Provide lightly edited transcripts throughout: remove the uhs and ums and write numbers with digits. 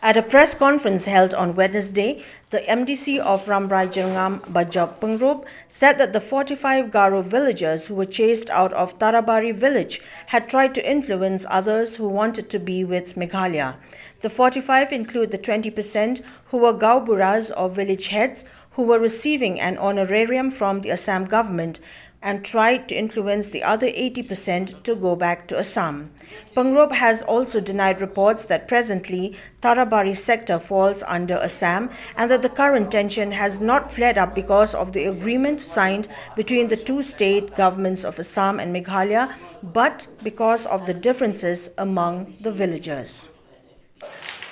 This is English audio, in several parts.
At a press conference held on Wednesday, the MDC of Rambrai-Jyrngam, Bajop Pyngrope, said that the 45 Garo villagers who were chased out of Tarabari village had tried to influence others who wanted to be with Meghalaya. The 45 include the 20% who were Gaonburahs or village heads who were receiving an honorarium from the Assam government and tried to influence the other 80% to go back to Assam. Pyngrope has also denied reports that presently Tarabari sector falls under Assam and that the current tension has not flared up because of the agreement signed between the two state governments of Assam and Meghalaya, but because of the differences among the villagers.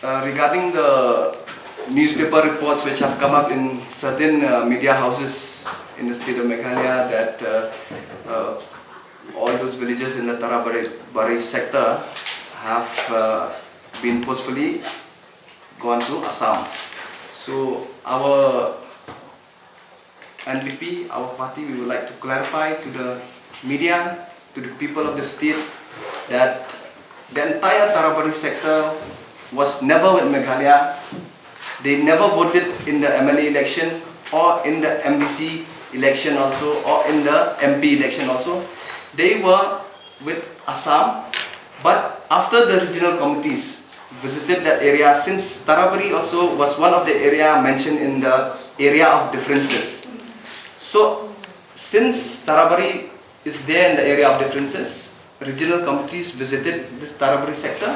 Regarding the newspaper reports which have come up in certain media houses in the state of Meghalaya that all those villages in the Tarabari sector have been forcefully gone to Assam. So our NPP, our party, we would like to clarify to the media, to the people of the state, that the entire Tarabari sector was never with Meghalaya. They never voted in the MLA election or in the MDC election also or in the MP election also. They were with Assam, but after the regional committees visited that area, since Tarabari also was one of the area mentioned in the area of differences. So since Tarabari is there in the area of differences, regional committees visited this Tarabari sector,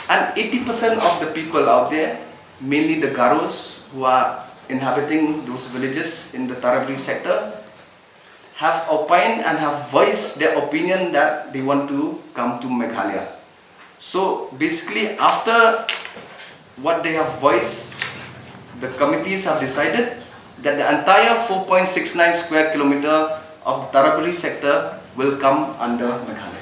and 80% of the people out there, mainly the Garos who are inhabiting those villages in the Tarabari sector, have opined and have voiced their opinion that they want to come to Meghalaya. So basically, after what they have voiced, the committees have decided that the entire 4.69 square kilometer of the Tarabari sector will come under Meghalaya.